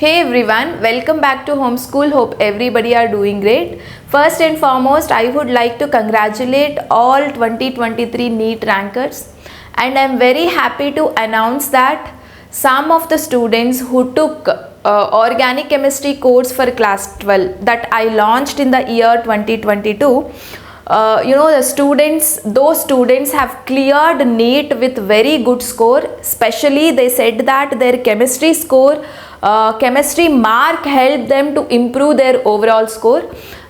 Hey everyone, welcome back to Homeschool. Hope everybody are doing great. First and foremost, I would like to congratulate all 2023 NEET rankers, and I'm very happy to announce that some of the students who took organic chemistry course for class 12 that I launched in the year 2022, those students have cleared NEET with very good score. Especially they said that their chemistry score, chemistry mark helped them to improve their overall score.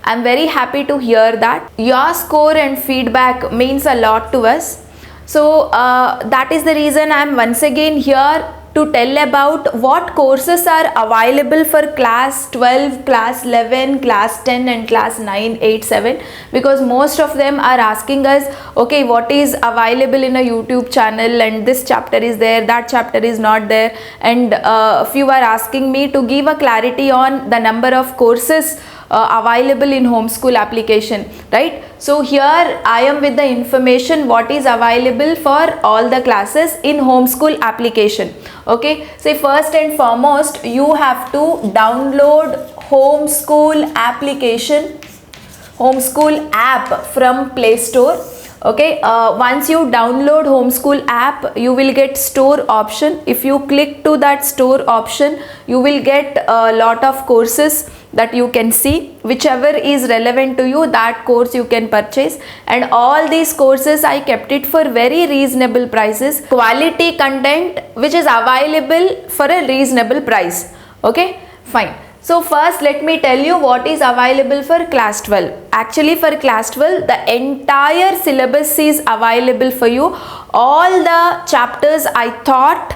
I'm very happy to hear that. Your score and feedback means a lot to us. So that is the reason I'm once again here to tell about what courses are available for class 12, class 11, class 10 and class 9, 8, 7, because most of them are asking us, okay, what is available in a YouTube channel, and this chapter is there, that chapter is not there, and a few are asking me to give a clarity on the number of courses available in homeschool application, right? So here I am with the information what is available for all the classes in homeschool application. Okay, so first and foremost you have to download homeschool application, homeschool app from Play Store. Okay, once you download homeschool app, you will get store option. If you click to that store option, you will get a lot of courses that you can see. Whichever is relevant to you, that course you can purchase, and all these courses I kept it for very reasonable prices, quality content which is available for a reasonable price. Okay, fine. So first let me tell you what is available for class 12. Actually for class 12 the entire syllabus is available for you. All the chapters I thought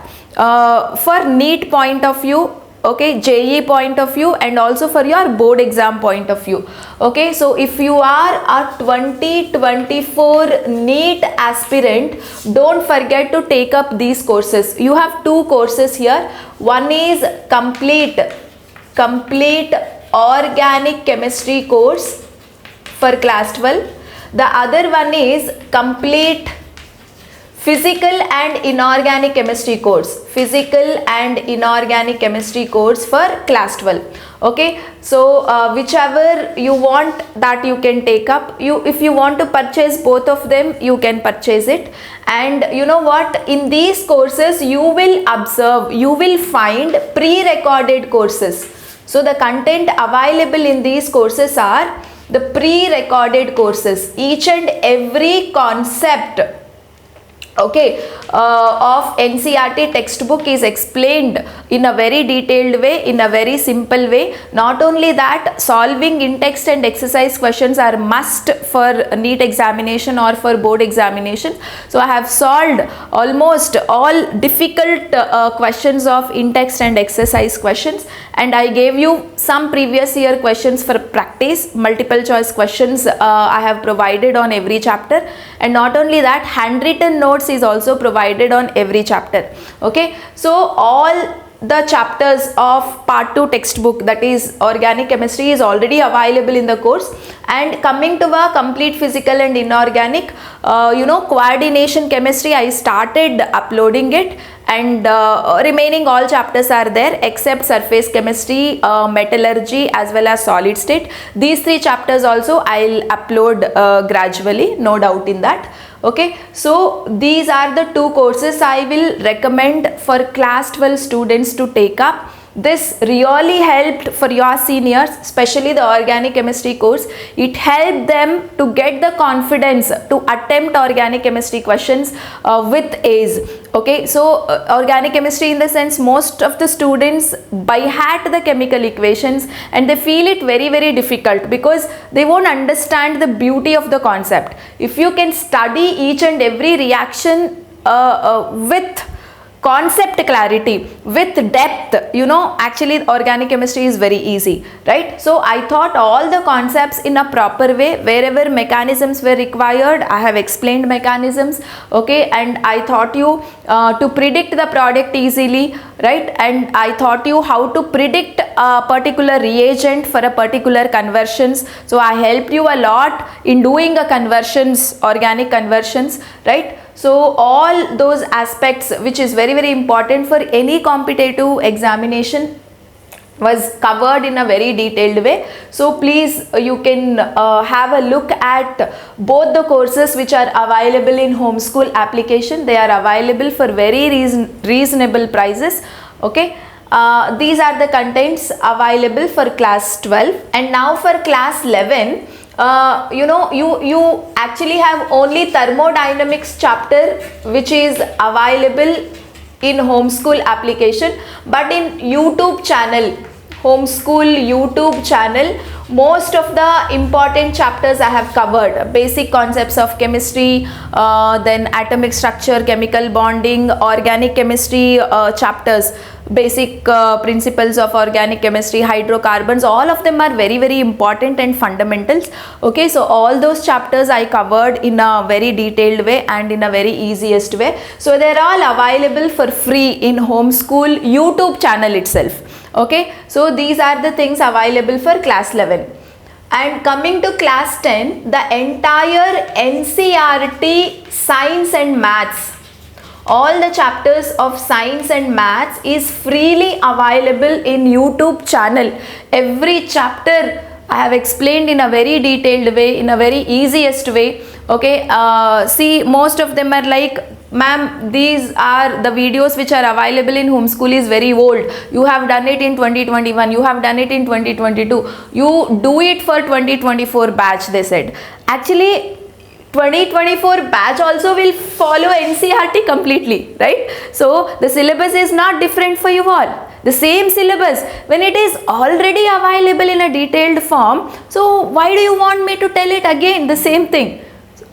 for NEET point of view, okay, JEE point of view, and also for your board exam point of view. Okay, so if you are a 2024 NEET aspirant, don't forget to take up these courses. You have two courses here. One is complete organic chemistry course for class 12. The other one is complete physical and inorganic chemistry course, for class 12. Okay, so whichever you want, that you can take up. If you want to purchase both of them, you can purchase it. And you know what, in these courses you will observe, you will find pre-recorded courses. So the content available in these courses are the pre-recorded courses. Each and every concept, okay, of NCERT textbook is explained in a very detailed way, in a very simple way. Not only that, solving in-text and exercise questions are must for NEET examination or for board examination. So I have solved almost all difficult questions of in-text and exercise questions, and I gave you some previous year questions for practice. Multiple choice questions I have provided on every chapter, and not only that, handwritten notes is also provided on every chapter. Okay, so all the chapters of part 2 textbook, that is organic chemistry, is already available in the course. And coming to a complete physical and inorganic, coordination chemistry, I started uploading it, and remaining all chapters are there except surface chemistry, metallurgy as well as solid state. These three chapters also I'll upload gradually, no doubt in that. Okay, so these are the two courses I will recommend for class 12 students to take up. This really helped for your seniors, especially the organic chemistry course. It helped them to get the confidence to attempt organic chemistry questions with ease. Okay, so organic chemistry, in the sense, most of the students by heart the chemical equations, and they feel it very, very difficult because they won't understand the beauty of the concept. If you can study each and every reaction with concept clarity, with depth, actually organic chemistry is very easy, right? So I thought all the concepts in a proper way. Wherever mechanisms were required, I have explained mechanisms. Okay, and I taught you to predict the product easily, right? And I taught you how to predict a particular reagent for a particular conversions. So I helped you a lot in doing a conversions, organic conversions, right? So all those aspects which is very, very important for any competitive examination, was covered in a very detailed way. So please you can have a look at both the courses which are available in homeschool application. They are available for very reasonable prices. Okay, these are the contents available for class 12. And now for class 11, you actually have only thermodynamics chapter which is available in homeschool application, but in YouTube channel, homeschool YouTube channel, most of the important chapters I have covered. Basic concepts of chemistry, then atomic structure, chemical bonding, organic chemistry chapters, basic principles of organic chemistry, hydrocarbons, all of them are very important and fundamentals. Okay, so all those chapters I covered in a very detailed way and in a very easiest way. So they're all available for free in homeschool YouTube channel itself. Okay, so these are the things available for class 11. And coming to class 10, the entire NCERT science and maths, all the chapters of science and maths is freely available in YouTube channel. Every chapter I have explained in a very detailed way, in a very easiest way. Okay, see, most of them are like, ma'am, these are the videos which are available in homeschool is very old. You have done it in 2021, you have done it in 2022. You do it for 2024 batch, they said. Actually, 2024 batch also will follow NCERT completely, right? So the syllabus is not different for you all. The same syllabus, when it is already available in a detailed form, so why do you want me to tell it again, the same thing?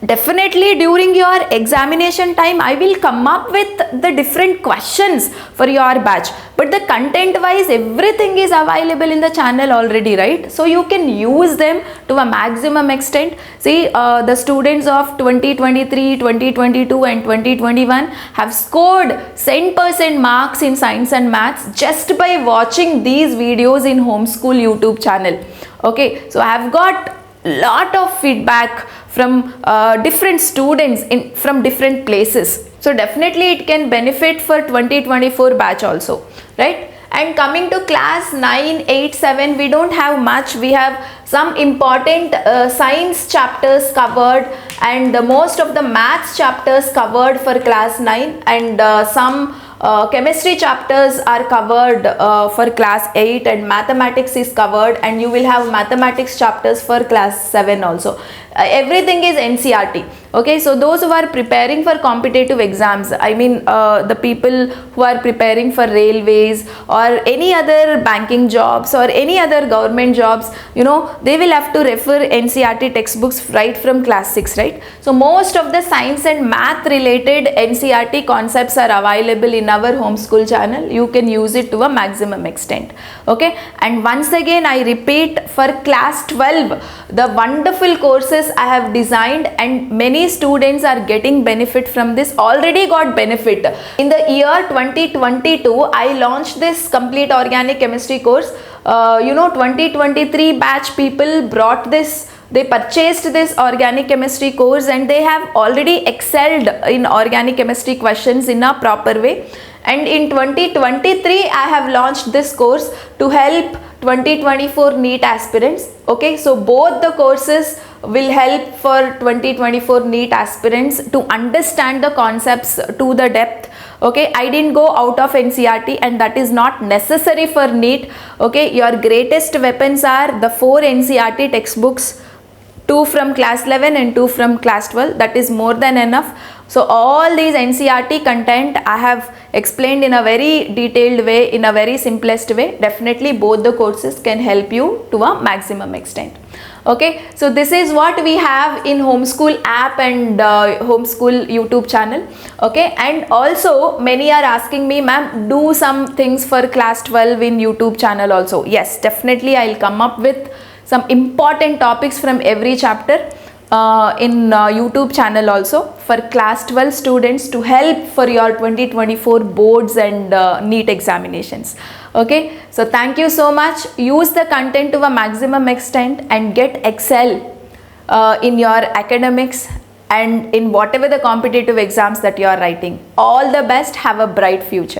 Definitely during your examination time I will come up with the different questions for your batch, but the content wise everything is available in the channel already, right? So you can use them to a maximum extent. See, the students of 2023, 2022 and 2021 have scored 100% marks in science and maths just by watching these videos in homeschool YouTube channel. Okay, so I have got lot of feedback from different students from different places. So definitely it can benefit for 2024 batch also, right? And coming to class 9, 8, 7, we don't have much. We have some important science chapters covered and most of the maths chapters covered for class 9, and some chemistry chapters are covered for class 8, and mathematics is covered, and you will have mathematics chapters for class 7 also. Everything is NCERT. Okay, so those who are preparing for competitive exams, I mean the people who are preparing for railways or any other banking jobs or any other government jobs, you know, they will have to refer NCERT textbooks right from class 6, right? So most of the science and math related NCERT concepts are available in our homeschool channel. You can use it to a maximum extent. Okay, and once again I repeat, for class 12, the wonderful courses I have designed, and many students are getting benefit from this, already got benefit. In the year 2022, I launched this complete organic chemistry course. 2023 batch people brought this, they purchased this organic chemistry course, and they have already excelled in organic chemistry questions in a proper way. And in 2023 I have launched this course to help 2024 NEET aspirants. Okay, so both the courses will help for 2024 NEET aspirants to understand the concepts to the depth. Okay, I didn't go out of NCERT, and that is not necessary for NEET. Okay, your greatest weapons are the 4 NCERT textbooks, 2 from class 11 and 2 from class 12. That is more than enough. So all these NCERT content I have explained in a very detailed way, in a very simplest way. Definitely both the courses can help you to a maximum extent. Okay, so this is what we have in homeschool app and homeschool YouTube channel. Okay, and also many are asking me, ma'am, do some things for class 12 in YouTube channel also. Yes, definitely I'll come up with some important topics from every chapter in YouTube channel also for class 12 students to help for your 2024 boards and NEET examinations. Okay, so thank you so much. Use the content to a maximum extent and get excel in your academics and in whatever the competitive exams that you are writing. All the best. Have a bright future.